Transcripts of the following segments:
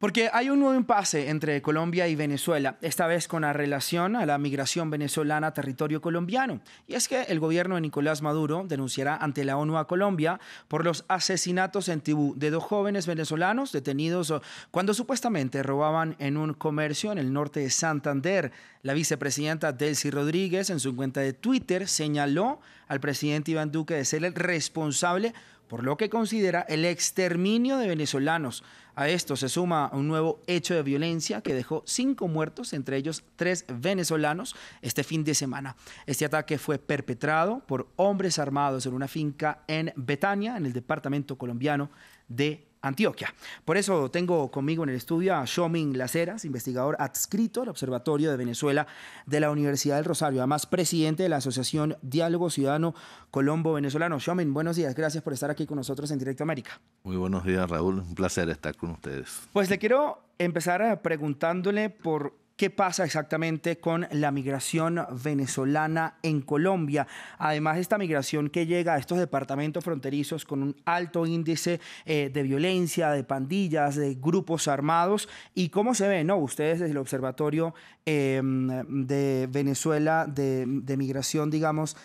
Porque hay un nuevo impasse entre Colombia y Venezuela, esta vez con la relación a la migración venezolana a territorio colombiano. Y es que el gobierno de Nicolás Maduro denunciará ante la ONU a Colombia por los asesinatos en Tibú de 2 jóvenes venezolanos detenidos cuando supuestamente robaban en un comercio en el norte de Santander. La vicepresidenta Delcy Rodríguez en su cuenta de Twitter señaló al presidente Iván Duque de ser el responsable por lo que considera el exterminio de venezolanos. A esto se suma un nuevo hecho de violencia que dejó 5 muertos, entre ellos 3 venezolanos, este fin de semana. Este ataque fue perpetrado por hombres armados en una finca en Betania, en el departamento colombiano de Antioquia. Por eso tengo conmigo en el estudio a Shomin Laceras, investigador adscrito al Observatorio de Venezuela de la Universidad del Rosario, además presidente de la Asociación Diálogo Ciudadano Colombo-Venezolano. Shomin, buenos días, gracias por estar aquí con nosotros en Directo América. Muy buenos días, Raúl, un placer estar con ustedes. Pues le quiero empezar preguntándole por qué pasa exactamente con la migración venezolana en Colombia. Además, esta migración que llega a estos departamentos fronterizos con un alto índice de violencia, de pandillas, de grupos armados. ¿Y cómo se ve, no? Ustedes desde el Observatorio de Venezuela de migración, digamos,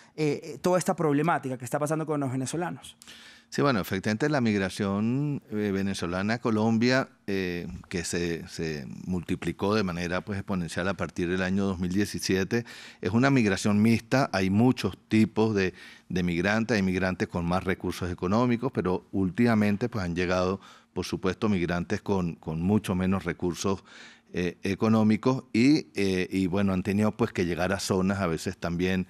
toda esta problemática que está pasando con los venezolanos. Sí, bueno, efectivamente la migración venezolana a Colombia, que se multiplicó de manera pues, exponencial a partir del año 2017, es una migración mixta. Hay muchos tipos de migrantes, hay migrantes con más recursos económicos, pero últimamente pues, han llegado, por supuesto, migrantes con mucho menos recursos económicos y bueno, han tenido pues, que llegar a zonas a veces también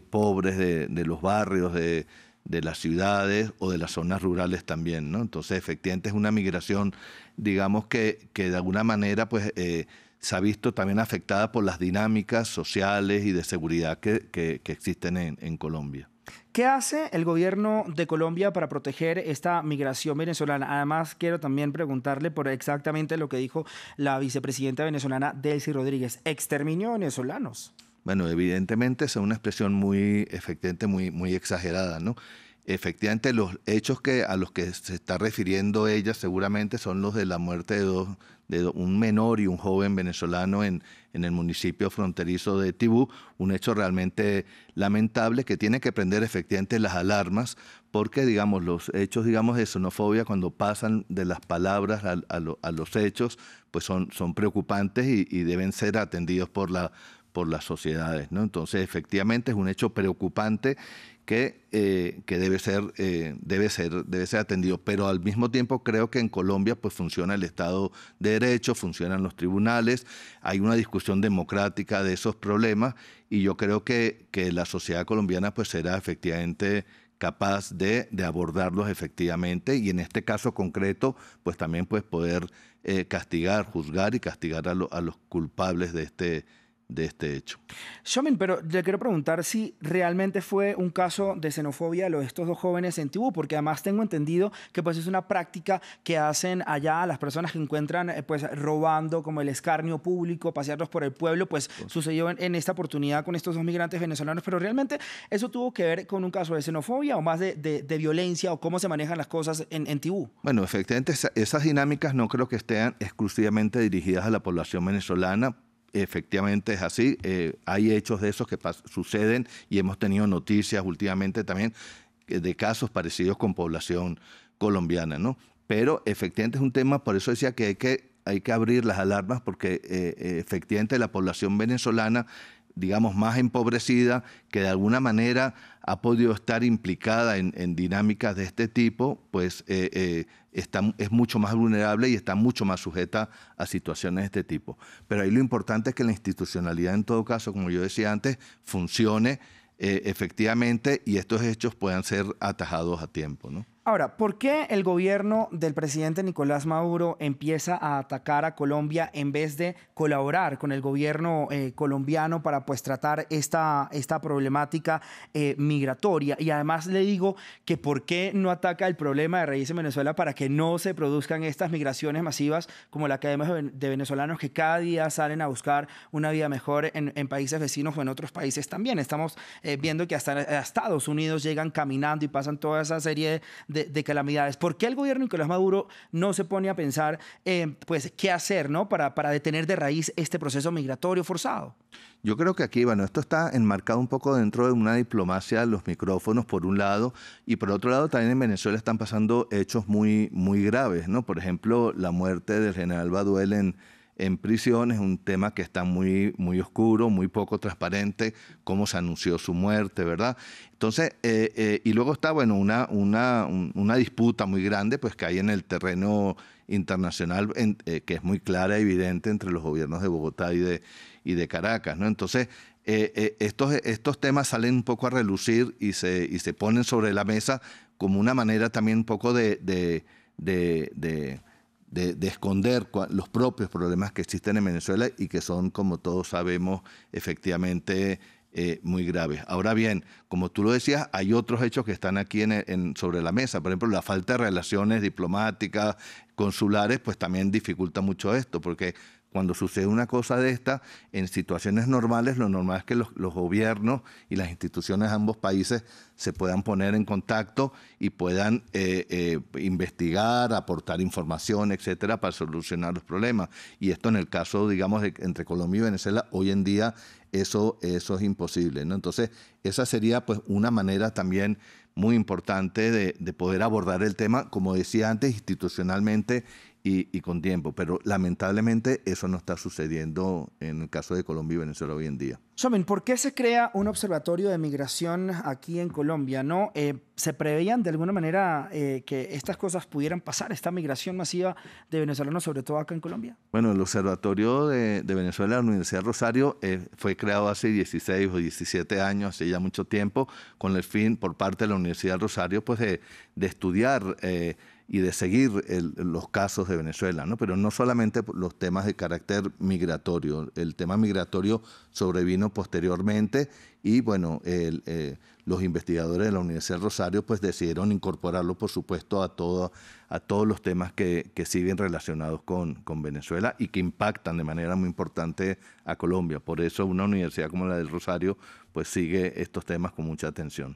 pobres de los barrios, de las ciudades o de las zonas rurales también, ¿no? Entonces, efectivamente, es una migración, digamos, que de alguna manera pues, se ha visto también afectada por las dinámicas sociales y de seguridad que existen en Colombia. ¿Qué hace el gobierno de Colombia para proteger esta migración venezolana? Además, quiero también preguntarle por exactamente lo que dijo la vicepresidenta venezolana Delcy Rodríguez, exterminio de venezolanos. Bueno, evidentemente es una expresión muy, efectivamente, muy exagerada, ¿no? Efectivamente, los hechos a los que se está refiriendo ella seguramente son los de la muerte de un menor y un joven venezolano en el municipio fronterizo de Tibú, un hecho realmente lamentable que tiene que prender efectivamente las alarmas porque, digamos, los hechos, digamos, de xenofobia cuando pasan de las palabras a los hechos, pues son preocupantes y deben ser atendidos por las sociedades, ¿no? Entonces, efectivamente, es un hecho preocupante que debe ser atendido. Pero al mismo tiempo creo que en Colombia pues, funciona el Estado de Derecho, funcionan los tribunales, hay una discusión democrática de esos problemas y yo creo que la sociedad colombiana pues, será efectivamente capaz de abordarlos efectivamente y en este caso concreto pues también pues, poder juzgar y castigar a los culpables de este hecho. Shomin, pero le quiero preguntar si realmente fue un caso de xenofobia lo de estos 2 jóvenes en Tibú, porque además tengo entendido que pues es una práctica que hacen allá las personas que encuentran pues robando como el escarnio público, pasearlos por el pueblo, pues sucedió en esta oportunidad con estos 2 migrantes venezolanos, pero realmente eso tuvo que ver con un caso de xenofobia o más de violencia o cómo se manejan las cosas en Tibú. Bueno, efectivamente esas dinámicas no creo que estén exclusivamente dirigidas a la población venezolana. Efectivamente es así, hay hechos de esos que suceden y hemos tenido noticias últimamente también de casos parecidos con población colombiana, ¿no? Pero efectivamente es un tema, por eso decía que hay que abrir las alarmas porque efectivamente la población venezolana, digamos, más empobrecida, que de alguna manera ha podido estar implicada en dinámicas de este tipo, pues es mucho más vulnerable y está mucho más sujeta a situaciones de este tipo. Pero ahí lo importante es que la institucionalidad, en todo caso, como yo decía antes, funcione efectivamente y estos hechos puedan ser atajados a tiempo, ¿no? Ahora, ¿por qué el gobierno del presidente Nicolás Maduro empieza a atacar a Colombia en vez de colaborar con el gobierno colombiano para pues tratar esta problemática migratoria? Y además le digo que ¿por qué no ataca el problema de raíz en Venezuela para que no se produzcan estas migraciones masivas como la que vemos de venezolanos que cada día salen a buscar una vida mejor en países vecinos o en otros países también? Estamos viendo que hasta a Estados Unidos llegan caminando y pasan toda esa serie de de calamidades. ¿Por qué el gobierno de Nicolás Maduro no se pone a pensar pues, qué hacer, ¿no? para detener de raíz este proceso migratorio forzado? Yo creo que aquí, bueno, esto está enmarcado un poco dentro de una diplomacia de los micrófonos, por un lado, y por otro lado también en Venezuela están pasando hechos muy, muy graves, ¿no? Por ejemplo, la muerte del general Baduel en prisión es un tema que está muy, muy oscuro, muy poco transparente, cómo se anunció su muerte, ¿verdad? Entonces, y luego está, bueno, una disputa muy grande pues que hay en el terreno internacional que es muy clara, evidente entre los gobiernos de Bogotá y de Caracas, ¿no? Entonces, estos temas salen un poco a relucir y se ponen sobre la mesa como una manera también un poco de esconder los propios problemas que existen en Venezuela y que son, como todos sabemos, efectivamente muy graves. Ahora bien, como tú lo decías, hay otros hechos que están aquí sobre la mesa. Por ejemplo, la falta de relaciones diplomáticas, consulares, pues también dificulta mucho esto, porque cuando sucede una cosa de esta, en situaciones normales, lo normal es que los gobiernos y las instituciones de ambos países se puedan poner en contacto y puedan investigar, aportar información, etcétera, para solucionar los problemas. Y esto en el caso, digamos, entre Colombia y Venezuela, hoy en día eso es imposible, ¿no? Entonces, esa sería pues una manera también muy importante de poder abordar el tema, como decía antes, institucionalmente y con tiempo, pero lamentablemente eso no está sucediendo en el caso de Colombia y Venezuela hoy en día. Somin, ¿por qué se crea un observatorio de migración aquí en Colombia? ¿No? ¿Se preveían de alguna manera que estas cosas pudieran pasar, esta migración masiva de venezolanos, sobre todo acá en Colombia? Bueno, el Observatorio de Venezuela de la Universidad Rosario fue creado hace 16 o 17 años, hace ya mucho tiempo, con el fin por parte de la Universidad Rosario pues, de estudiar y de seguir los casos de Venezuela, ¿no? Pero no solamente los temas de carácter migratorio. El tema migratorio sobrevino posteriormente y, bueno, los investigadores de la Universidad Rosario pues decidieron incorporarlo, por supuesto, a todos los temas que siguen relacionados con Venezuela y que impactan de manera muy importante a Colombia. Por eso una universidad como la del Rosario pues sigue estos temas con mucha atención.